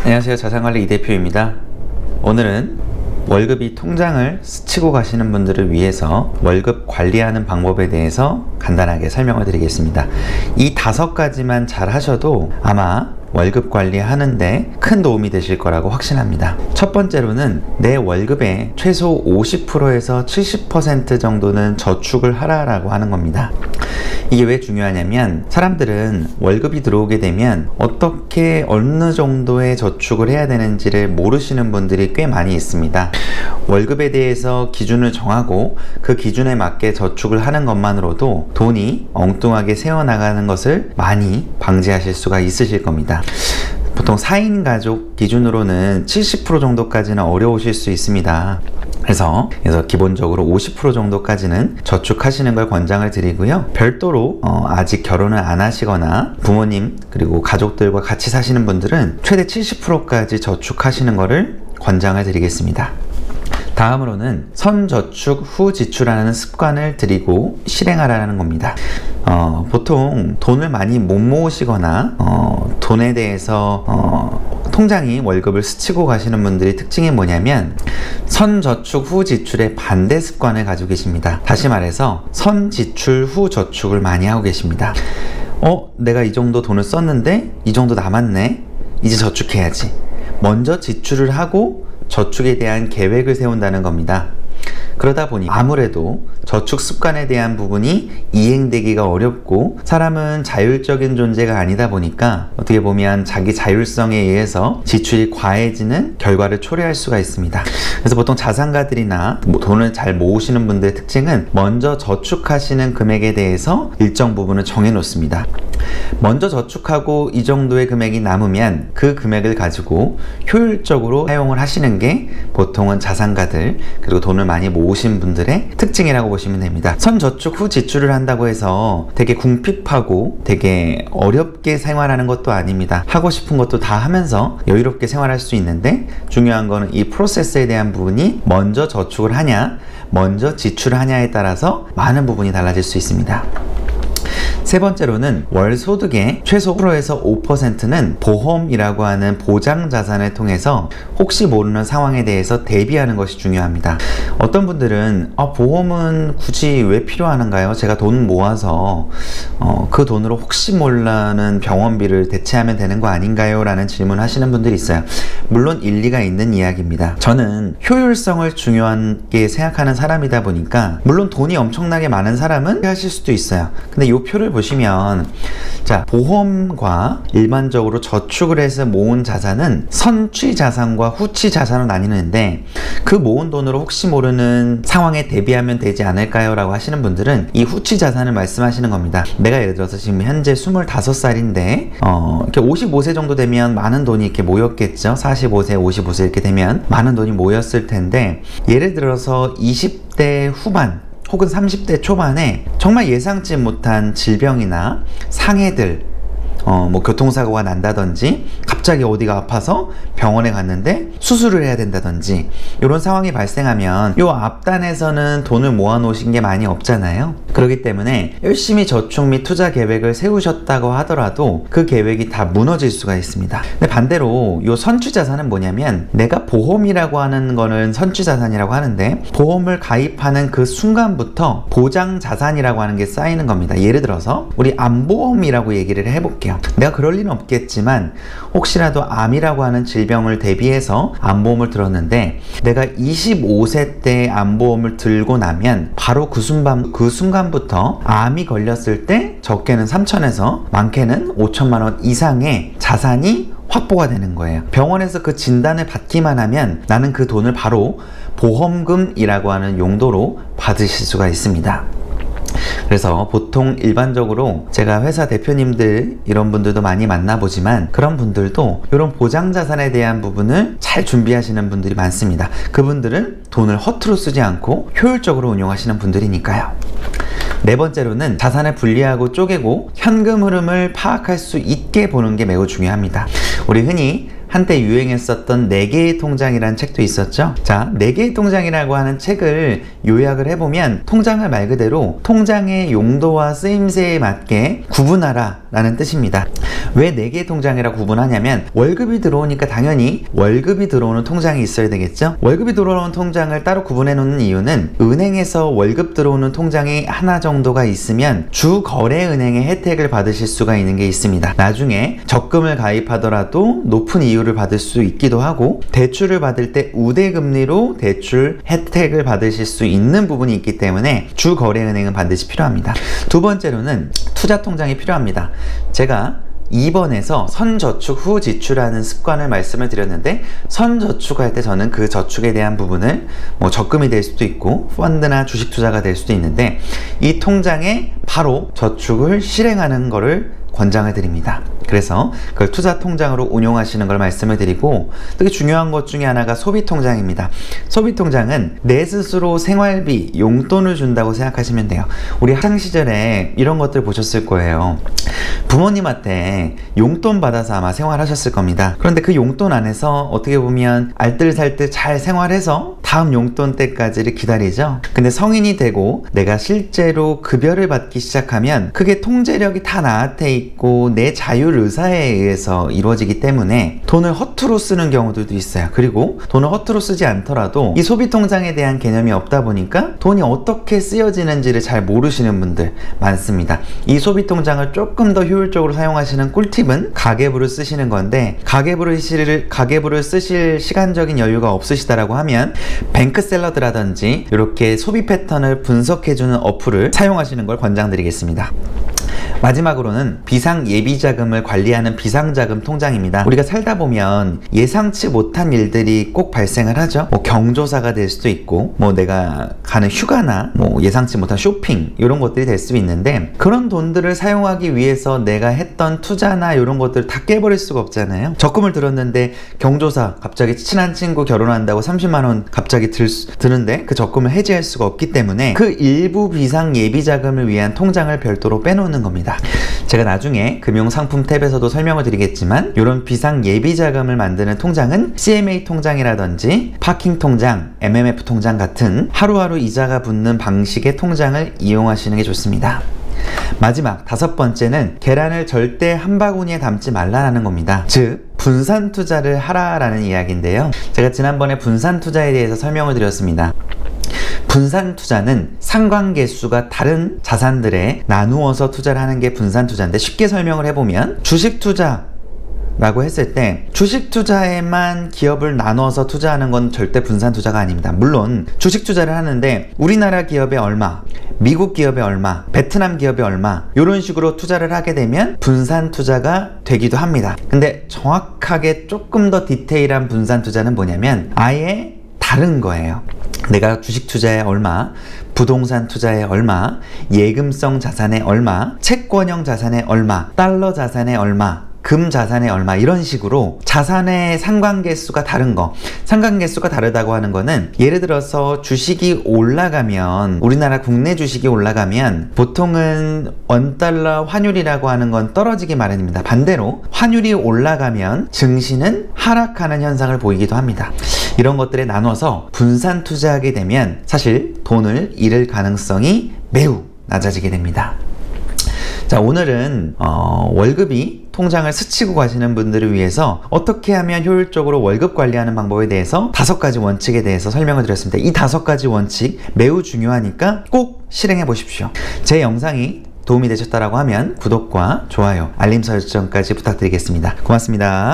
안녕하세요. 자산관리 이 대표입니다. 오늘은 월급이 통장을 스치고 가시는 분들을 위해서 월급 관리하는 방법에 대해서 간단하게 설명을 드리겠습니다. 이 5가지만 잘 하셔도 아마 월급 관리하는데 큰 도움이 되실 거라고 확신합니다. 첫 번째로는 내 월급의 최소 50%에서 70% 정도는 저축을 하라라고 하는 겁니다. 이게 왜 중요하냐면 사람들은 월급이 들어오게 되면 어떻게 어느 정도의 저축을 해야 되는지를 모르시는 분들이 꽤 많이 있습니다. 월급에 대해서 기준을 정하고 그 기준에 맞게 저축을 하는 것만으로도 돈이 엉뚱하게 새어나가는 것을 많이 방지하실 수가 있으실 겁니다. 보통 4인 가족 기준으로는 70% 정도까지는 어려우실 수 있습니다. 그래서 기본적으로 50% 정도까지는 저축하시는 걸 권장을 드리고요. 별도로 아직 결혼을 안 하시거나 부모님 그리고 가족들과 같이 사시는 분들은 최대 70%까지 저축하시는 것을 권장을 드리겠습니다. 다음으로는 선저축 후 지출하는 습관을 들이고 실행하라는 겁니다. 보통 돈을 많이 못 모으시거나 돈에 대해서 통장이 월급을 스치고 가시는 분들의 특징이 뭐냐면 선저축 후 지출의 반대 습관을 가지고 계십니다. 다시 말해서 선지출 후 저축을 많이 하고 계십니다. 내가 이 정도 돈을 썼는데 이 정도 남았네. 이제 저축해야지. 먼저 지출을 하고 저축에 대한 계획을 세운다는 겁니다. 그러다 보니 아무래도 저축 습관에 대한 부분이 이행되기가 어렵고 사람은 자율적인 존재가 아니다 보니까 어떻게 보면 자기 자율성에 의해서 지출이 과해지는 결과를 초래할 수가 있습니다. 그래서 보통 자산가들이나 돈을 잘 모으시는 분들의 특징은 먼저 저축하시는 금액에 대해서 일정 부분을 정해 놓습니다. 먼저 저축하고 이 정도의 금액이 남으면 그 금액을 가지고 효율적으로 사용을 하시는 게 보통은 자산가들 그리고 돈을 많이 모으신 분들의 특징이라고 보시면 됩니다. 선저축 후 지출을 한다고 해서 되게 궁핍하고 되게 어렵게 생활하는 것도 아닙니다. 하고 싶은 것도 다 하면서 여유롭게 생활할 수 있는데 중요한 거는 이 프로세스에 대한 부분이 먼저 저축을 하냐 먼저 지출을 하냐에 따라서 많은 부분이 달라질 수 있습니다. 세 번째로는 월 소득의 최소 10%에서 5%는 보험이라고 하는 보장 자산을 통해서 혹시 모르는 상황에 대해서 대비하는 것이 중요합니다. 어떤 분들은 보험은 굳이 왜 필요하는가요? 제가 돈 모아서 그 돈으로 혹시 모르는 병원비를 대체하면 되는 거 아닌가요? 라는 질문을 하시는 분들이 있어요. 물론 일리가 있는 이야기입니다. 저는 효율성을 중요하게 생각하는 사람이다 보니까 물론 돈이 엄청나게 많은 사람은 하실 수도 있어요. 근데 이 표를 보시면 자, 보험과 일반적으로 저축을 해서 모은 자산은 선취 자산과 후취 자산으로 나뉘는데 그 모은 돈으로 혹시 모르는 상황에 대비하면 되지 않을까요? 라고 하시는 분들은 이 후취 자산을 말씀하시는 겁니다. 내가 예를 들어서 지금 현재 25살인데 이렇게 55세 정도 되면 많은 돈이 이렇게 모였겠죠. 45세, 55세 이렇게 되면 많은 돈이 모였을 텐데 예를 들어서 20대 후반 혹은 30대 초반에 정말 예상치 못한 질병이나 상해들 교통사고가 난다든지 갑자기 어디가 아파서 병원에 갔는데 수술을 해야 된다든지 이런 상황이 발생하면 이 앞단에서는 돈을 모아 놓으신 게 많이 없잖아요. 그렇기 때문에 열심히 저축 및 투자 계획을 세우셨다고 하더라도 그 계획이 다 무너질 수가 있습니다. 근데 반대로 이 선취자산은 뭐냐면 내가 보험이라고 하는 거는 선취자산이라고 하는데 보험을 가입하는 그 순간부터 보장자산이라고 하는 게 쌓이는 겁니다. 예를 들어서 우리 암보험이라고 얘기를 해볼게요. 내가 그럴 리는 없겠지만 혹시라도 암이라고 하는 질병을 대비해서 암보험을 들었는데 내가 25세 때 암보험을 들고 나면 바로 그 순간부터 암이 걸렸을 때 적게는 3천에서 많게는 5천만 원 이상의 자산이 확보가 되는 거예요. 병원에서 그 진단을 받기만 하면 나는 그 돈을 바로 보험금이라고 하는 용도로 받으실 수가 있습니다. 그래서 보통 일반적으로 제가 회사 대표님들 이런 분들도 많이 만나보지만 그런 분들도 이런 보장자산에 대한 부분을 잘 준비하시는 분들이 많습니다. 그분들은 돈을 허투루 쓰지 않고 효율적으로 운용하시는 분들이니까요. 네 번째로는 자산을 분리하고 쪼개고 현금 흐름을 파악할 수 있게 보는 게 매우 중요합니다. 우리 흔히 한때 유행했었던 4개의 통장이라는 책도 있었죠. 자, 4개의 통장이라고 하는 책을 요약을 해보면 통장을 말 그대로 통장의 용도와 쓰임새에 맞게 구분하라 라는 뜻입니다. 왜 4개의 통장이라고 구분하냐면 월급이 들어오니까 당연히 월급이 들어오는 통장이 있어야 되겠죠. 월급이 들어오는 통장을 따로 구분해 놓는 이유는 은행에서 월급 들어오는 통장이 하나 정도가 있으면 주거래은행의 혜택을 받으실 수가 있는 게 있습니다. 나중에 적금을 가입하더라도 높은 이율을 받을 수 있기도 하고 대출을 받을 때 우대금리로 대출 혜택을 받으실 수 있는 부분이 있기 때문에 주거래은행은 반드시 필요합니다. 두 번째로는 투자통장이 필요합니다. 제가 2번에서 선저축 후 지출하는 습관을 말씀을 드렸는데 선저축할 때 저는 그 저축에 대한 부분을 적금이 될 수도 있고 펀드나 주식 투자가 될 수도 있는데 이 통장에 바로 저축을 실행하는 것을 권장을 드립니다. 그래서 그걸 투자 통장으로 운용하시는 걸 말씀을 드리고 되게 중요한 것 중에 하나가 소비 통장입니다. 소비 통장은 내 스스로 생활비, 용돈을 준다고 생각하시면 돼요. 우리 학창 시절에 이런 것들 보셨을 거예요. 부모님한테 용돈 받아서 아마 생활하셨을 겁니다. 그런데 그 용돈 안에서 어떻게 보면 알뜰살뜰 잘 생활해서 다음 용돈 때까지를 기다리죠. 근데 성인이 되고 내가 실제로 급여를 받기 시작하면 그게 통제력이 다 나한테 있고 내 자율 의사에 의해서 이루어지기 때문에 돈을 허투루 쓰는 경우들도 있어요. 그리고 돈을 허투루 쓰지 않더라도 이 소비통장에 대한 개념이 없다 보니까 돈이 어떻게 쓰여지는지를 잘 모르시는 분들 많습니다. 이 소비통장을 조금 더 효율적으로 사용하시는 꿀팁은 가계부를 쓰시는 건데 가계부를 쓰실 시간적인 여유가 없으시다라고 하면 뱅크샐러드라든지 이렇게 소비 패턴을 분석해주는 어플을 사용하시는 걸 권장드리겠습니다. 마지막으로는 비상예비자금을 관리하는 비상자금 통장입니다. 우리가 살다 보면 예상치 못한 일들이 꼭 발생을 하죠. 경조사가 될 수도 있고 내가 가는 휴가나 예상치 못한 쇼핑 이런 것들이 될 수 있는데 그런 돈들을 사용하기 위해서 내가 했던 투자나 이런 것들을 다 깨버릴 수가 없잖아요. 적금을 들었는데 경조사 갑자기 친한 친구 결혼한다고 30만원 갑자기 드는데 그 적금을 해지할 수가 없기 때문에 그 일부 비상예비자금을 위한 통장을 별도로 빼놓는 겁니다. 제가 나중에 금융상품 탭에서도 설명을 드리겠지만 이런 비상예비자금을 만드는 통장은 CMA 통장이라든지 파킹통장, MMF 통장 같은 하루하루 이자가 붙는 방식의 통장을 이용하시는 게 좋습니다. 마지막 5번째는 계란을 절대 한 바구니에 담지 말라는 겁니다. 즉 분산 투자를 하라라는 이야기인데요. 제가 지난번에 분산 투자에 대해서 설명을 드렸습니다. 분산 투자는 상관계수가 다른 자산들에 나누어서 투자를 하는 게 분산 투자인데 쉽게 설명을 해보면 주식 투자 라고 했을 때 주식 투자에만 기업을 나눠서 투자하는 건 절대 분산 투자가 아닙니다. 물론 주식 투자를 하는데 우리나라 기업에 얼마, 미국 기업에 얼마, 베트남 기업에 얼마 이런 식으로 투자를 하게 되면 분산 투자가 되기도 합니다. 근데 정확하게 조금 더 디테일한 분산 투자는 뭐냐면 아예 다른 거예요. 내가 주식 투자에 얼마, 부동산 투자에 얼마, 예금성 자산에 얼마, 채권형 자산에 얼마, 달러 자산에 얼마, 금 자산에 얼마 이런 식으로 자산의 상관계수가 다른 거. 상관계수가 다르다고 하는 거는 예를 들어서 주식이 올라가면 우리나라 국내 주식이 올라가면 보통은 원달러 환율이라고 하는 건 떨어지기 마련입니다. 반대로 환율이 올라가면 증시는 하락하는 현상을 보이기도 합니다. 이런 것들에 나눠서 분산 투자하게 되면 사실 돈을 잃을 가능성이 매우 낮아지게 됩니다. 자, 오늘은 월급이 통장을 스치고 가시는 분들을 위해서 어떻게 하면 효율적으로 월급 관리하는 방법에 대해서 5가지 원칙에 대해서 설명을 드렸습니다. 이 5가지 원칙 매우 중요하니까 꼭 실행해 보십시오. 제 영상이 도움이 되셨다고 하면 구독과 좋아요, 알림 설정까지 부탁드리겠습니다. 고맙습니다.